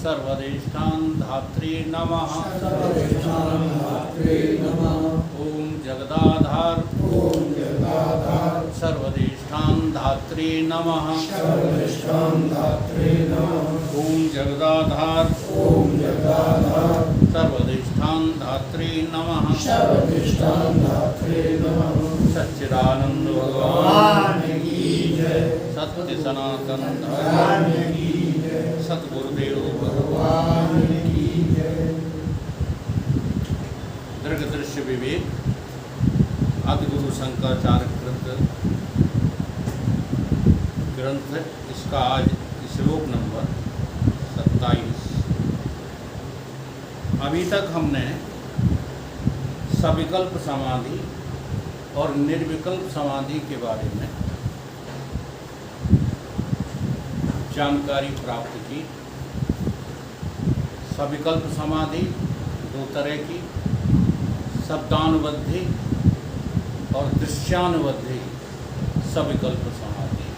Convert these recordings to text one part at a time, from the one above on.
सर्वदेष्टान धात्री नमः। ओम जगदाधार सर्वदेष्टान धात्री नमः। ओम जगदाधार सर्वदेष्टान धात्री नमः। सच्चिदानंद भगवान सत्य सनातन धर्म सतगुरुदेव भगवान की जय। दीर्घ दृश्य विवेक आदिगुरु शंकराचार्य कृत ग्रंथ, इसका आज श्लोक नंबर 27। अभी तक हमने सविकल्प समाधि और निर्विकल्प समाधि के बारे में जानकारी प्राप्त की। सविकल्प समाधि दो तरह की, शब्दानुबद्धि और दृश्यानुबद्धि सविकल्प समाधि।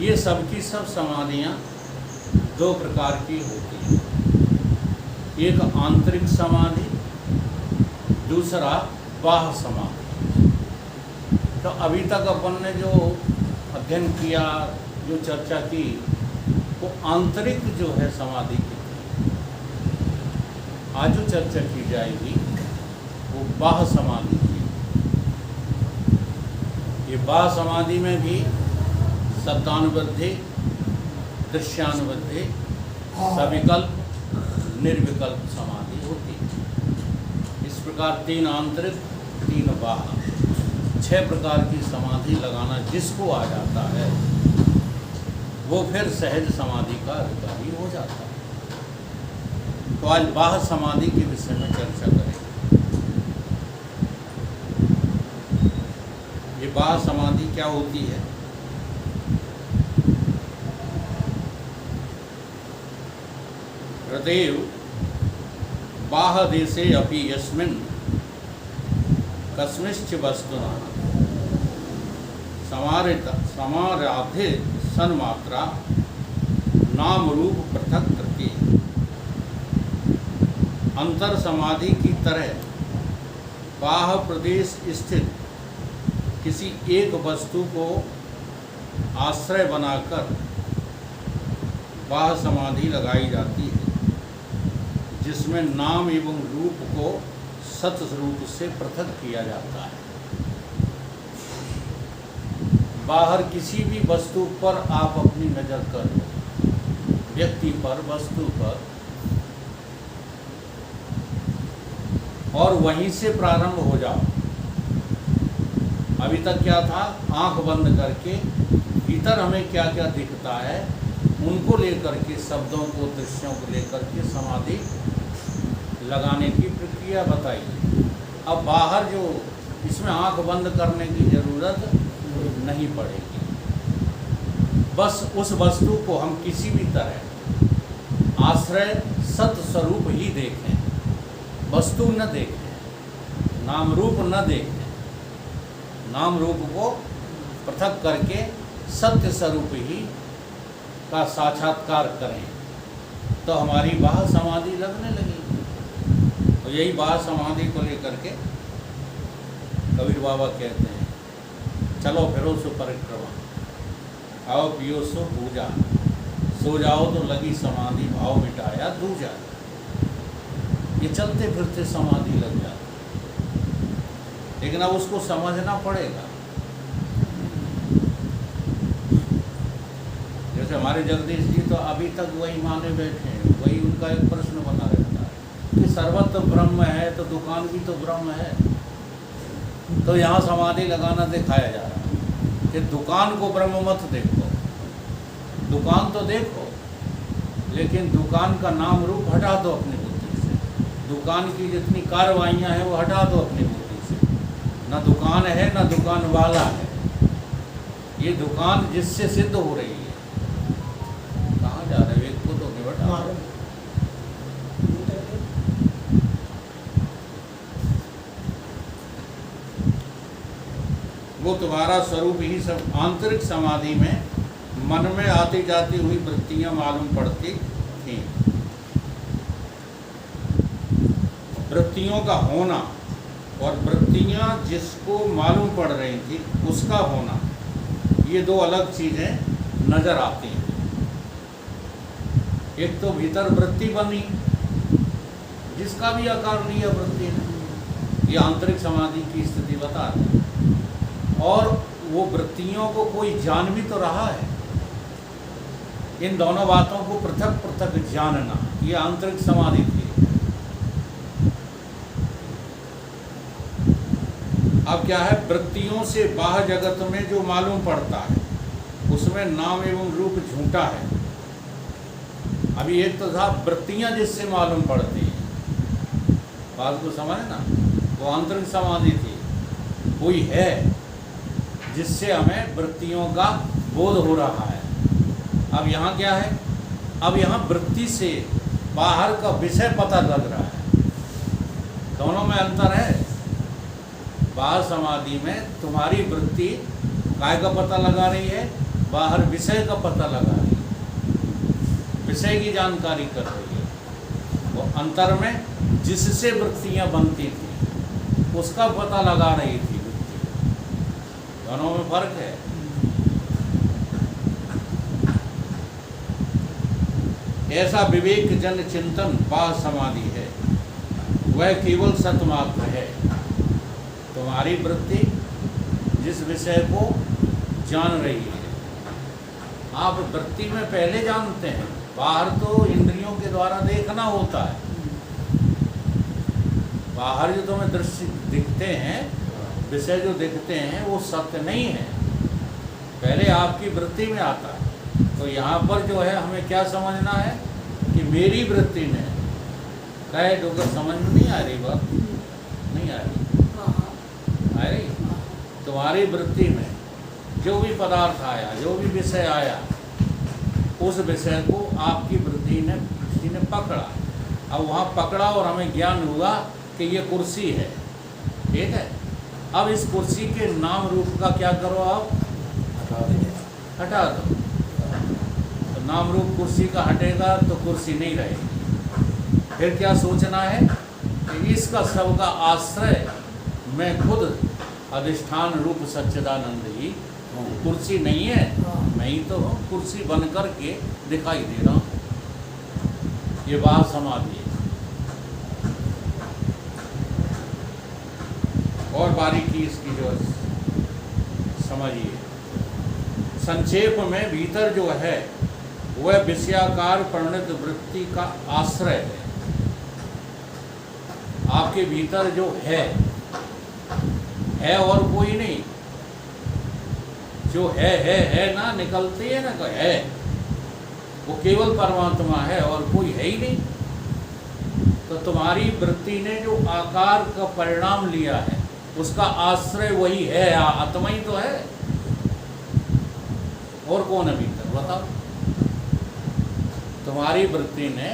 ये सब की सब समाधियाँ दो प्रकार की होती हैं, एक आंतरिक समाधि, दूसरा बाह्य समाधि। तो अभी तक अपन ने जो अध्ययन किया, जो चर्चा की, वो आंतरिक जो है समाधि की थी। आज जो चर्चा की जाएगी वो बाह्य समाधि की। ये बाह्य समाधि में भी शब्दानुबद्धि, दृश्यानुबद्धि, सविकल्प, निर्विकल्प समाधि होती है। इस प्रकार 3 आंतरिक, 3 बाह्य, 6 प्रकार की समाधि लगाना जिसको आ जाता है वो फिर सहज समाधि का अधिकारी हो जाता है। तो आज बाह्य समाधि के विषय में चर्चा करेंगे। ये बाह्य समाधि क्या होती है? हृदय बाह्य देशे अपि यस्मिन् कस्मिंश्च वस्तुना समाराध्य सन्मात्रा नाम रूप पृथक करके अंतर समाधि की तरह बाह्य प्रदेश स्थित किसी एक वस्तु को आश्रय बनाकर बाह्य समाधि लगाई जाती है, जिसमें नाम एवं रूप को सत रूप से पृथक किया जाता है। बाहर किसी भी वस्तु पर आप अपनी नज़र करो, व्यक्ति पर, वस्तु पर, और वहीं से प्रारंभ हो जाओ। अभी तक क्या था? आंख बंद करके भीतर हमें क्या क्या दिखता है उनको लेकर के, शब्दों को, दृश्यों को लेकर के समाधि लगाने की प्रक्रिया बताई। अब बाहर जो, इसमें आंख बंद करने की जरूरत नहीं पड़ेगी। बस उस वस्तु को हम किसी भी तरह आश्रय सत स्वरूप ही देखें, वस्तु न देखें, नाम रूप न देखें, नाम रूप को पृथक करके सत्य स्वरूप ही का साक्षात्कार करें, तो हमारी बाह्य समाधि लगने लगेगी। तो यही बाह्य समाधि को लेकर के कबीर बाबा कहते हैं, चलो फिरो सो परिक्रमा, खाओ पियो सो पूजा, सो जाओ तो लगी समाधि, भाव मिटाया दूजा। ये चलते फिरते समाधि लग जाती, लेकिन अब उसको समझना पड़ेगा। जैसे हमारे जगदीश जी तो अभी तक वही माने बैठे हैं, वही उनका एक प्रश्न बना रहता है कि सर्वत्र ब्रह्म है तो दुकान भी तो ब्रह्म है। तो यहाँ समाधि लगाना दिखाया जा रहा है कि दुकान को ब्रह्म मत देखो, दुकान तो देखो, लेकिन दुकान का नाम रूप हटा दो अपनी बुद्धि से। दुकान की जितनी कार्रवाइयाँ हैं वो हटा दो अपनी बुद्धि से। न दुकान है न दुकान वाला है, ये दुकान जिससे सिद्ध हो रही है। कहाँ जा रहे हो? एक को तो निबट वो तुम्हारा स्वरूप ही सब आंतरिक समाधि में मन में आती जाती हुई वृत्तियां मालूम पड़ती थीं। वृत्तियों का होना और वृत्तियां जिसको मालूम पड़ रही थी उसका होना, ये दो अलग चीज़ें नज़र आती हैं। एक तो भीतर वृत्ति बनी, जिसका भी आकार लिया वृत्ति ने, ये आंतरिक समाधि की स्थिति बता रही है। और वो वृत्तियों को कोई जान भी तो रहा है। इन दोनों बातों को पृथक पृथक जानना, ये आंतरिक समाधि थी। अब क्या है, वृत्तियों से बाह्य जगत में जो मालूम पड़ता है उसमें नाम एवं रूप झूठा है। अभी एक तो था वृत्तियां जिससे मालूम पड़ती हैं, बात को समझ ना, वो आंतरिक समाधि थी। कोई है जिससे हमें वृत्तियों का बोध हो रहा है। अब यहाँ क्या है, अब यहाँ वृत्ति से बाहर का विषय पता लग रहा है। दोनों में अंतर है। बाहर समाधि में तुम्हारी वृत्ति काय का पता लगा रही है, बाहर विषय का पता लगा रही है, विषय की जानकारी कर रही है। वो अंतर में जिससे वृत्तियां बनती थी उसका पता लगा रही थी वृत्ति। दोनों में फर्क है। ऐसा विवेक जन चिंतन बाह्य समाधि है, वह केवल सतमात्र है। तुम्हारी वृत्ति जिस विषय को जान रही है, आप वृत्ति में पहले जानते हैं, बाहर तो इंद्रियों के द्वारा देखना होता है। बाहर जो तुम्हें दृश्य दिखते हैं, विषय जो दिखते हैं, वो सत्य नहीं है, पहले आपकी वृत्ति में आता है। तो यहाँ पर जो है हमें क्या समझना है कि मेरी वृत्ति में कहे डोकर समझ में नहीं आ रही बात, नहीं आ रही, आ रही। तुम्हारी वृत्ति में जो भी पदार्थ आया, जो भी विषय आया, उस विषय को आपकी वृत्ति ने किसी ने पकड़ा। अब वहाँ पकड़ा और हमें ज्ञान हुआ कि ये कुर्सी है, ठीक है। अब इस कुर्सी के नाम रूप का क्या करो, आप हटा दो। तो नाम रूप कुर्सी का हटेगा तो कुर्सी नहीं रहेगी। फिर क्या सोचना है कि इसका सबका आश्रय मैं खुद अधिष्ठान रूप सच्चिदानंद ही हूँ। कुर्सी नहीं है, मैं ही तो हूँ, कुर्सी बन कर के दिखाई दे रहा हूँ। ये बाह्य समाधि है। और बारीकी इसकी जो समझिए, संक्षेप में भीतर जो है वह विषयाकार परिणत वृत्ति का आश्रय है। आपके भीतर जो है और कोई नहीं। जो है ना, निकलती है ना, है, वो केवल परमात्मा है और कोई है ही नहीं। तो तुम्हारी वृत्ति ने जो आकार का परिणाम लिया है उसका आश्रय वही है, आत्मा ही तो है। और कौन है भीतर, बताओ। तुम्हारी वृत्ति ने,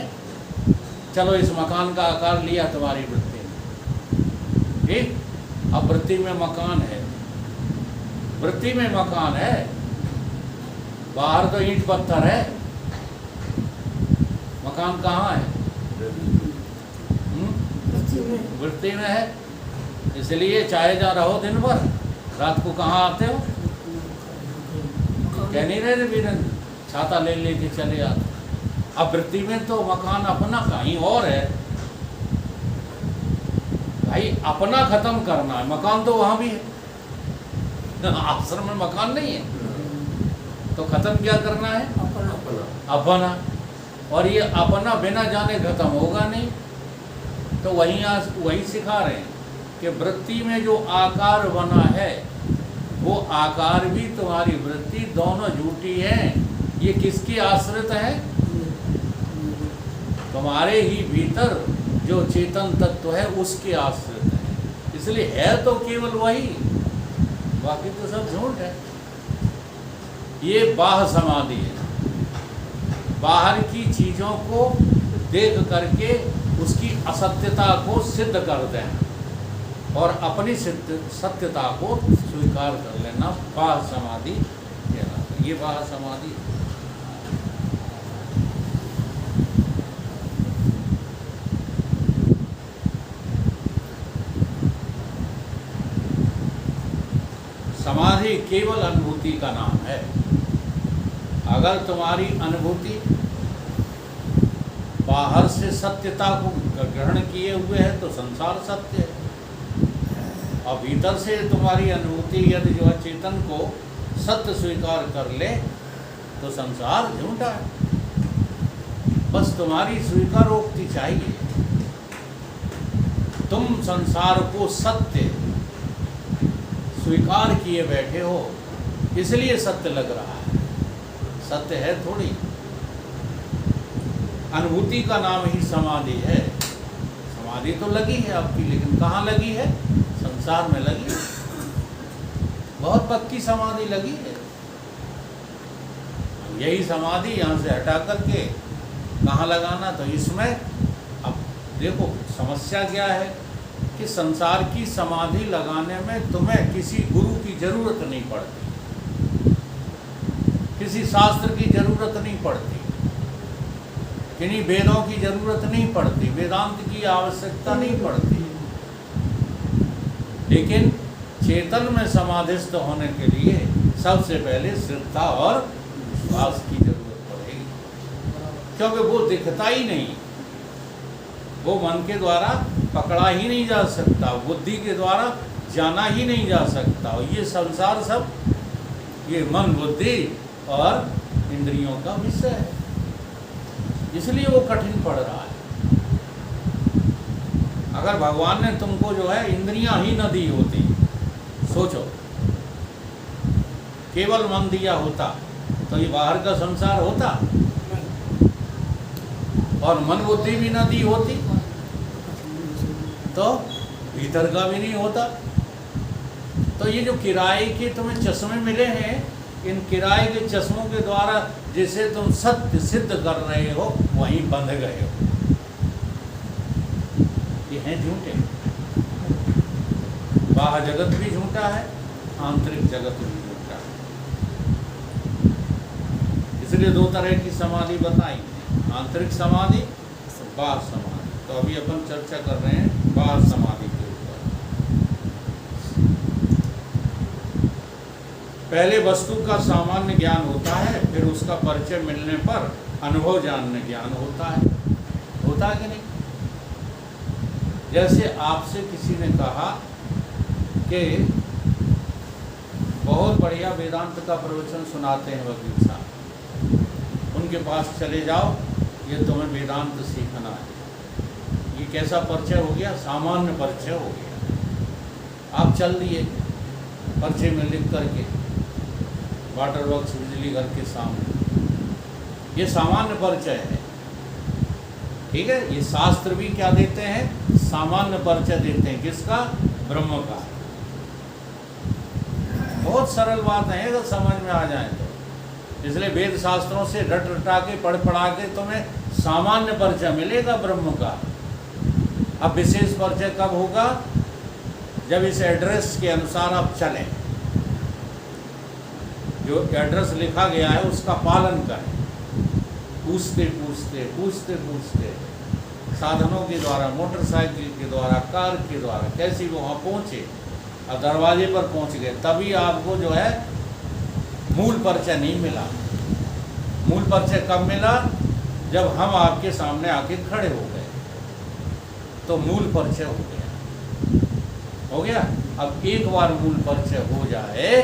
चलो इस मकान का आकार लिया तुम्हारी वृत्ति ने, ठीक। अब वृत्ति में मकान है, वृत्ति में मकान है, बाहर तो ईंट पत्थर है, मकान कहाँ है? वृत्ति में है। इसलिए चाहे जहाँ रहो दिन भर, रात को कहाँ आते हो? कह नहीं रहे वीरेंद्र, छाता ले लेके चले आते। अब वृत्ति में तो मकान अपना कहीं और है भाई, अपना खत्म करना है। मकान तो वहाँ भी है, आश्रम में मकान नहीं है, तो खत्म क्या करना है? अपना। और ये अपना बिना जाने खत्म होगा नहीं। तो वही सिखा रहे हैं कि वृत्ति में जो आकार बना है वो आकार भी तुम्हारी वृत्ति, दोनों झूठी है। ये किसकी आश्रित है? तुम्हारे ही भीतर जो चेतन तत्व है उसके आश्रित है। इसलिए है तो केवल वही, बाकी तो सब झूठ है। ये बाह्य समाधि है। बाहर की चीज़ों को देख करके उसकी असत्यता को सिद्ध कर देना और अपनी सत्यता को स्वीकार कर लेना, बाह्य समाधि कहलाता है। ये बाह्य समाधि समाधि केवल अनुभूति का नाम है। अगर तुम्हारी अनुभूति बाहर से सत्यता को ग्रहण किए हुए है तो संसार सत्य है, और भीतर से तुम्हारी अनुभूति यदि जो है चेतन को सत्य स्वीकार कर ले तो संसार झूठा है। बस तुम्हारी स्वीकारोक्ति चाहिए। तुम संसार को सत्य स्वीकार किए बैठे हो, इसलिए सत्य लग रहा है, सत्य है थोड़ी। अनुभूति का नाम ही समाधि है। समाधि तो लगी है आपकी, लेकिन कहाँ लगी है? संसार में लगी है। बहुत पक्की समाधि लगी है। यही समाधि यहाँ से हटा करके कहाँ लगाना? तो इसमें अब देखो समस्या क्या है कि संसार की समाधि लगाने में तुम्हें किसी गुरु की जरूरत नहीं पड़ती, किसी शास्त्र की जरूरत नहीं पड़ती, किन्हीं वेदों की जरूरत नहीं पड़ती, वेदांत की आवश्यकता नहीं पड़ती। लेकिन चेतन में समाधिस्थ होने के लिए सबसे पहले श्रद्धा और विश्वास की जरूरत पड़ेगी, क्योंकि वो दिखता ही नहीं, वो मन के द्वारा पकड़ा ही नहीं जा सकता, बुद्धि के द्वारा जाना ही नहीं जा सकता। और ये संसार सब ये मन बुद्धि और इंद्रियों का विषय है, इसलिए वो कठिन पड़ रहा है। अगर भगवान ने तुमको जो है इंद्रियां ही न दी होती, सोचो केवल मन दिया होता तो ये बाहर का संसार होता, और मन बुद्धि भी न दी होती तो भीतर का भी नहीं होता। तो ये जो किराए के तुम्हें चश्मे मिले हैं, इन किराए के चश्मों के द्वारा जिसे तुम सत्य सिद्ध कर रहे हो वहीं बंध गए हो। ये हैं झूठे। बाह्य जगत भी झूठा है, आंतरिक जगत भी झूठा है। इसलिए दो तरह की समाधि बताई, आंतरिक समाधि, बाह्य समाधि। तो अभी अपन चर्चा कर रहे हैं बाह्य समाधि के ऊपर। पहले वस्तु का सामान्य ज्ञान होता है, फिर उसका परिचय मिलने पर अनुभव जानने ज्ञान होता है। होता है कि नहीं? जैसे आपसे किसी ने कहा कि बहुत बढ़िया वेदांत का प्रवचन सुनाते हैं वकील साहब, उनके पास चले जाओ, ये तुम्हें वेदांत सीखना है। ये कैसा परिचय हो गया? सामान्य परिचय हो गया। आप चल दिए परिचय में लिख करके वाटर वर्क्स बिजली घर के सामने, ये सामान्य परिचय है, ठीक है। ये शास्त्र भी क्या देते हैं? सामान्य परिचय देते हैं। किसका? ब्रह्म का। बहुत सरल बात है अगर समझ में आ जाए तो। इसलिए वेद शास्त्रों से रट रटा के पढ़ पढ़ा के तुम्हें सामान्य परिचय मिलेगा ब्रह्म का। अब विशेष परिचय कब होगा? जब इस एड्रेस के अनुसार आप चलें, जो एड्रेस लिखा गया है उसका पालन करें, पूछते पूछते पूछते पूछते साधनों के द्वारा, मोटरसाइकिल के द्वारा, कार के द्वारा, कैसे वो वहाँ पहुँचे और दरवाजे पर पहुँच गए, तभी आपको जो है मूल परिचय नहीं मिला। मूल परिचय कब मिला? जब हम आपके सामने आके खड़े हो गए तो मूल परिचय हो गया। हो गया? अब एक बार मूल परिचय हो जाए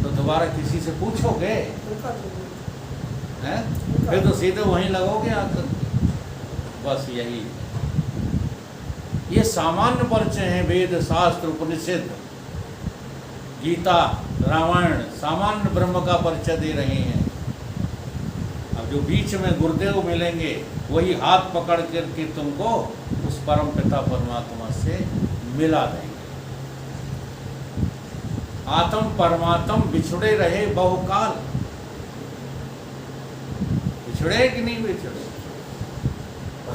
तो दोबारा किसी से पूछोगे हैं? फिर तो सीधे वहीं लगोगे आकर। बस यही ये सामान्य परिचय हैं। वेद शास्त्र उपनिषद गीता रामायण सामान्य ब्रह्म का परिचय दे रहे हैं। अब जो बीच में गुरुदेव मिलेंगे वही हाथ पकड़ करके तुमको उस परम पिता परमात्मा से मिला देंगे। आत्म परमात्म बिछड़े रहे बहुकाल, बिछड़े कि नहीं बिछड़े?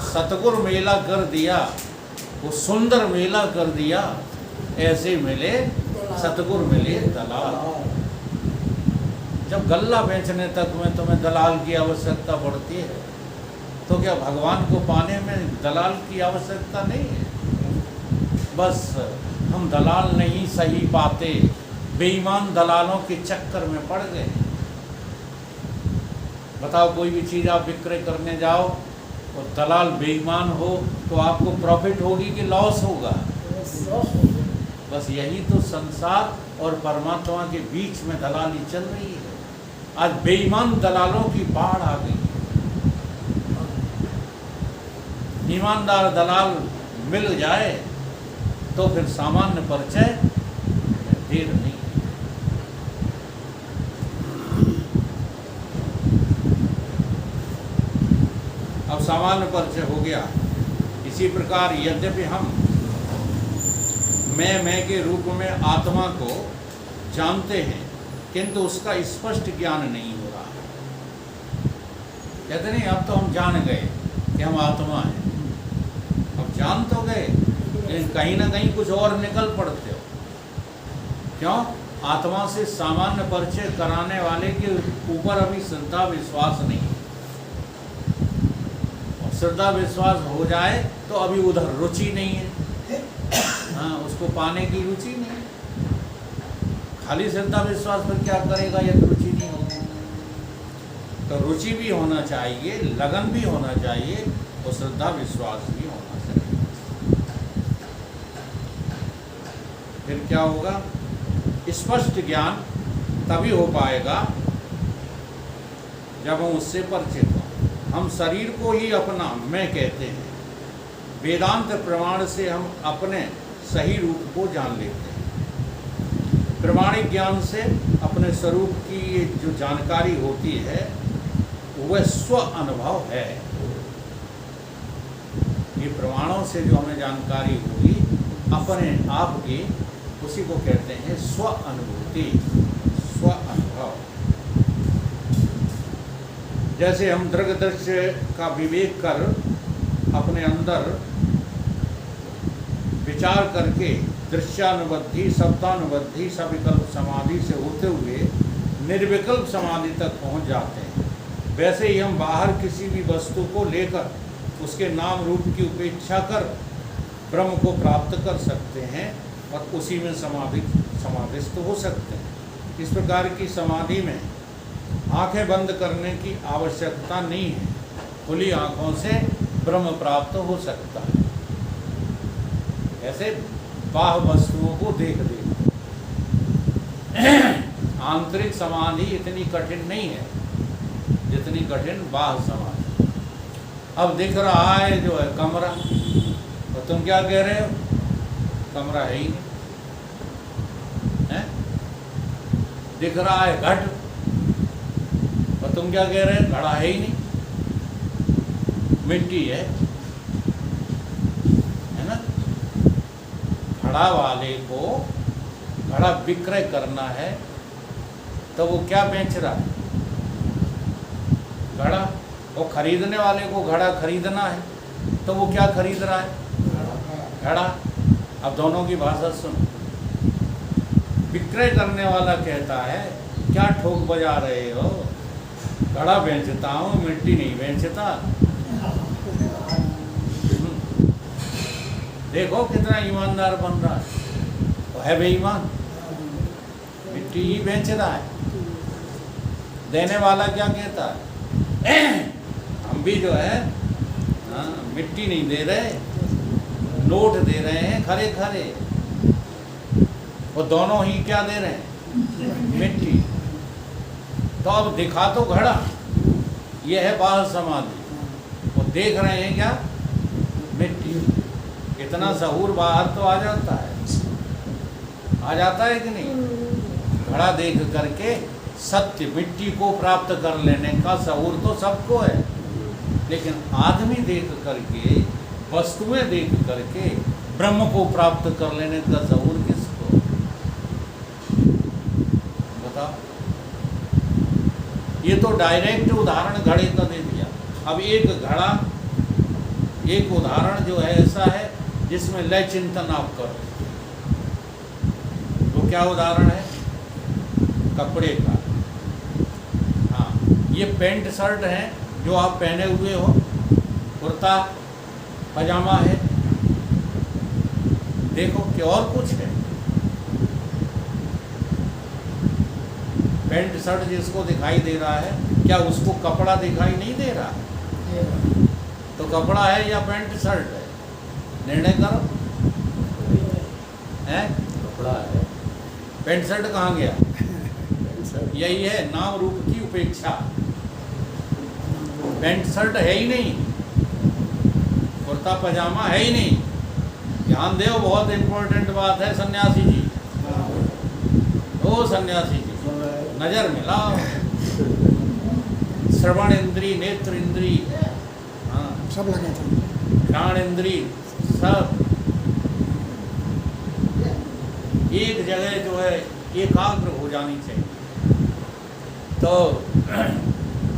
सतगुरु मेला कर दिया, वो सुंदर मेला कर दिया, ऐसे मिले सतगुरु मिले दलाल। जब गल्ला बेचने तक में तुम्हें दलाल की आवश्यकता पड़ती है तो क्या भगवान को पाने में दलाल की आवश्यकता नहीं है? बस हम दलाल नहीं सही पाते, बेईमान दलालों के चक्कर में पड़ गए। बताओ, कोई भी चीज़ आप विक्रय करने जाओ और दलाल बेईमान हो तो आपको प्रॉफिट होगी कि लॉस होगा? बस यही तो संसार और परमात्मा के बीच में दलाली चल रही है। आज बेईमान दलालों की बाढ़ आ गई है। ईमानदार दलाल मिल जाए तो फिर सामान्य परिचय देर नहीं। अब सामान्य परिचय हो गया। इसी प्रकार यद्यपि हम मैं के रूप में आत्मा को जानते हैं, किंतु उसका स्पष्ट ज्ञान नहीं हो रहा है। कहते नहीं, अब तो हम जान गए कि हम आत्मा हैं। अब जान तो गए, लेकिन कहीं ना कहीं कुछ और निकल पड़ते हो। क्यों? आत्मा से सामान्य परिचय कराने वाले के ऊपर अभी श्रद्धा विश्वास नहीं है। और श्रद्धा विश्वास हो जाए तो अभी उधर रुचि नहीं है। हाँ, उसको पाने की रुचि नहीं। खाली श्रद्धा विश्वास पर क्या करेगा यदि रुचि नहीं होगी? तो रुचि भी होना चाहिए, लगन भी होना चाहिए और श्रद्धा विश्वास भी होना चाहिए। फिर क्या होगा? स्पष्ट ज्ञान तभी हो पाएगा जब हम उससे परिचित हों। हम शरीर को ही अपना मैं कहते हैं। वेदांत प्रमाण से हम अपने सही रूप को जान लेते हैं। प्रमाणिक ज्ञान से अपने स्वरूप की जो जानकारी होती है वह स्व अनुभव है। ये प्रमाणों से जो हमें जानकारी हुई अपने आप की, उसी को कहते हैं स्व अनुभूति, स्व अनुभव। जैसे हम दृग्दृश्य का विवेक कर अपने अंदर विचार करके दृश्यानुबद्धि, शब्दानुबद्धि, सविकल्प समाधि से होते हुए निर्विकल्प समाधि तक पहुंच जाते हैं, वैसे ही हम बाहर किसी भी वस्तु को लेकर उसके नाम रूप की उपेक्षा कर ब्रह्म को प्राप्त कर सकते हैं और उसी में समाधिस्थ हो सकते हैं। इस प्रकार की समाधि में आंखें बंद करने की आवश्यकता नहीं है। खुली आंखों से ब्रह्म प्राप्त हो सकता है। ऐसे बाह्य वस्तुओं को देख आंतरिक समाधि इतनी कठिन नहीं है जितनी कठिन बाह्य समाधि। अब दिख रहा है जो है कमरा, तो तुम क्या कह रहे हो? कमरा है ही नहीं है? दिख रहा है घट, और तुम क्या कह रहे हो? घड़ा है ही नहीं, मिट्टी है ना? घड़ा वाले को घड़ा विक्रय करना है तो वो क्या बेच रहा है? घड़ा। वो खरीदने वाले को घड़ा खरीदना है तो वो क्या खरीद रहा है? घड़ा। अब दोनों की भाषा सुनो। विक्रय करने वाला कहता है क्या ठोक बजा रहे हो? घड़ा बेचता हूँ, मिट्टी नहीं बेचता। देखो कितना ईमानदार बन रहा है। वो है बेईमान, मिट्टी ही बेच रहा है। देने वाला क्या कहता है? हम भी जो है मिट्टी नहीं दे रहे, नोट दे रहे हैं खरे खरे। वो दोनों ही क्या दे रहे हैं? मिट्टी। तो अब दिखा तो घड़ा, ये है बाह्य समाधि। वो देख रहे हैं क्या? मिट्टी। इतना सहूर बाहर तो आ जाता है कि नहीं? घड़ा देख करके सत्य मिट्टी को प्राप्त कर लेने का सहूर तो सबको है, लेकिन आदमी देख करके, वस्तुएं देख करके ब्रह्म को प्राप्त कर लेने का सहूर किसको? बताओ। ये तो डायरेक्ट उदाहरण घड़े का दे दिया। अब एक उदाहरण जो है ऐसा है जिसमें लय चिंतन आप करो। तो क्या उदाहरण है? कपड़े का। हाँ, ये पैंट शर्ट है जो आप पहने हुए हो, कुर्ता पजामा है, देखो कि और कुछ है? पैंट शर्ट जिसको दिखाई दे रहा है, क्या उसको कपड़ा दिखाई नहीं दे रहा? तो कपड़ा है या पैंट शर्ट है? निर्णय करो। है कपड़ा है। पैंट शर्ट कहाँ गया? यही है नाम रूप की उपेक्षा। पैंट शर्ट है ही नहीं, कुर्ता पजामा है ही नहीं। ध्यान दो, बहुत इंपॉर्टेंट बात है सन्यासी जी। ओ सन्यासी जी, नजर मिलाओ। श्रवण इंद्री, नेत्र इंद्री, हाँ सब लगे थे। घ्राण इंद्री, सब एक जगह जो है एकाग्र हो जानी चाहिए। तो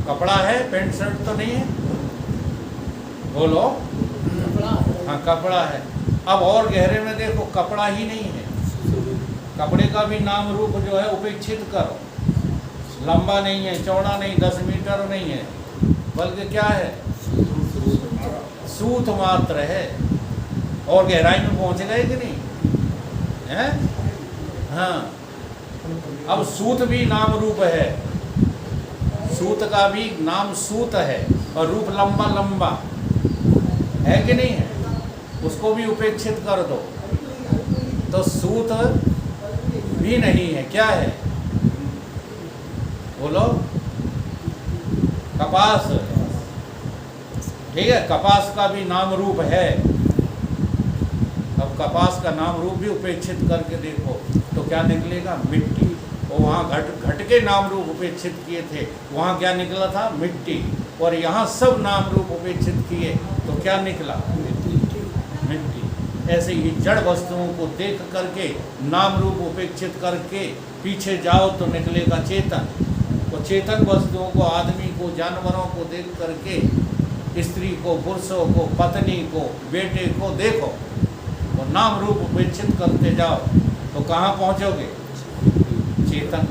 कपड़ा है, पैंट शर्ट तो नहीं है? बोलो। हाँ कपड़ा है। अब और गहरे में देखो, कपड़ा ही नहीं है, कपड़े का भी नाम रूप जो है उपेक्षित करो। लंबा नहीं है, चौड़ा नहीं, 10 मीटर नहीं है, बल्कि क्या है? सूत मात्र है। और गहराई में पहुंच गए कि नहीं? हैं? हाँ। अब सूत भी नाम रूप है, सूत का भी नाम सूत है और रूप लंबा लंबा है कि नहीं है? उसको भी उपेक्षित कर दो तो सूत भी नहीं है। क्या है? बोलो। कपास, ठीक है, कपास का भी नाम रूप है। अब कपास का नाम रूप भी उपेक्षित करके देखो तो क्या निकलेगा? मिट्टी। और वहाँ घट के नाम रूप उपेक्षित किए थे, वहाँ क्या निकला था? मिट्टी। और यहाँ सब नाम रूप उपेक्षित किए तो क्या निकला? मिट्टी। ऐसे ही जड़ वस्तुओं को देख करके नाम रूप उपेक्षित करके पीछे जाओ तो निकलेगा चेतन। तो चेतन वस्तुओं को, आदमी को, जानवरों को देख करके स्त्री को, पुरुषों को, पत्नी को, बेटे को देखो और नाम रूप उपेक्षित करते जाओ तो कहाँ पहुँचोगे? चेतन।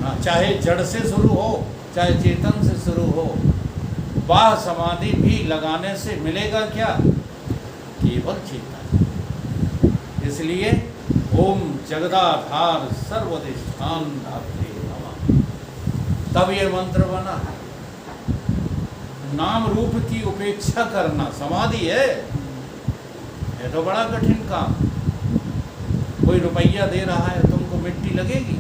हाँ, चाहे जड़ से शुरू हो चाहे चेतन से शुरू हो, बाह समाधि भी लगाने से मिलेगा क्या? केवल चेतन। इसलिए ओम जगदाधार सर्वधिष्ठान धात्रे नमः, तब ये मंत्र बना। नाम रूप की उपेक्षा करना समाधि है। ये तो बड़ा कठिन काम। कोई रुपया दे रहा है, तुमको मिट्टी लगेगी?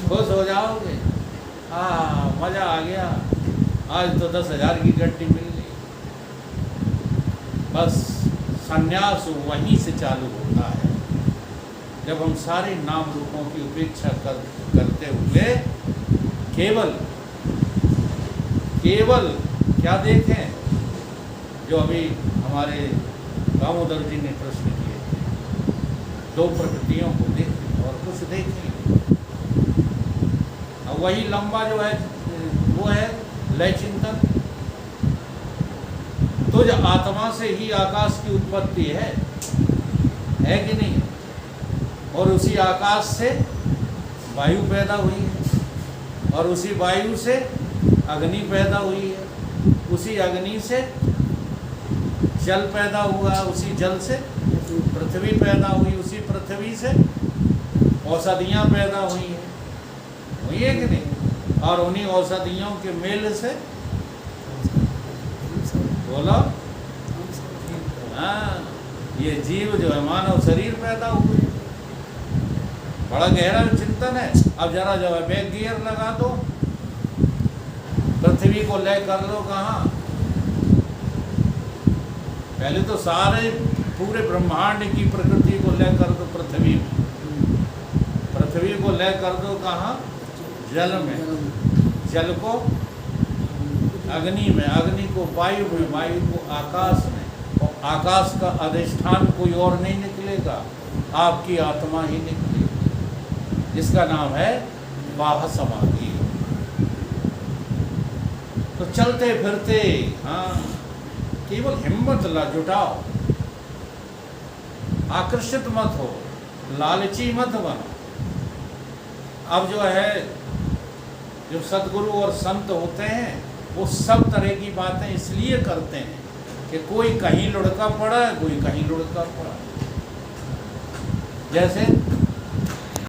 खुश हो जाओगे, हाँ मजा आ गया, आज तो 10,000 की गड्डी मिल गई। बस संन्यास वहीं से चालू होता है, जब हम सारे नाम रूपों की उपेक्षा करते हुए केवल क्या देखें? जो अभी हमारे दामोदर जी ने प्रश्न किए थे, 2 प्रकृतियों को देखें और कुछ देखें। अब वही लंबा जो है वो है लय चिंतन। तो जो आत्मा से ही आकाश की उत्पत्ति है कि नहीं? और उसी आकाश से वायु पैदा हुई है और उसी वायु से अग्नि पैदा हुई है, उसी अग्नि से जल पैदा हुआ, उसी जल से पृथ्वी पैदा हुई, उसी पृथ्वी से औषधियाँ पैदा हुई है कि नहीं? और उन्हीं औषधियों के मेल से बोलो, हाँ, ये जीव जो है मानव शरीर पैदा हुए। बड़ा गहरा चिंतन है। अब जरा जो है बैक गियर लगा दो, पृथ्वी को ले कर लो कहाँ? पहले तो सारे पूरे ब्रह्मांड की प्रकृति को ले कर दो पृथ्वी में, पृथ्वी को ले कर दो कहाँ? जल में, जल को अग्नि में, अग्नि को वायु में, वायु को आकाश में, और आकाश का अधिष्ठान कोई और नहीं निकलेगा, आपकी आत्मा ही निकलेगी, जिसका नाम है बाह समाधि। तो चलते फिरते, हाँ, केवल हिम्मत जुटाओ, आकर्षित मत हो, लालची मत बनो। अब जो है, जो सद्गुरु और संत होते हैं वो सब तरह की बातें इसलिए करते हैं कि कोई कहीं लुढ़का पड़ा है, कोई कहीं लुढ़का पड़ा है। जैसे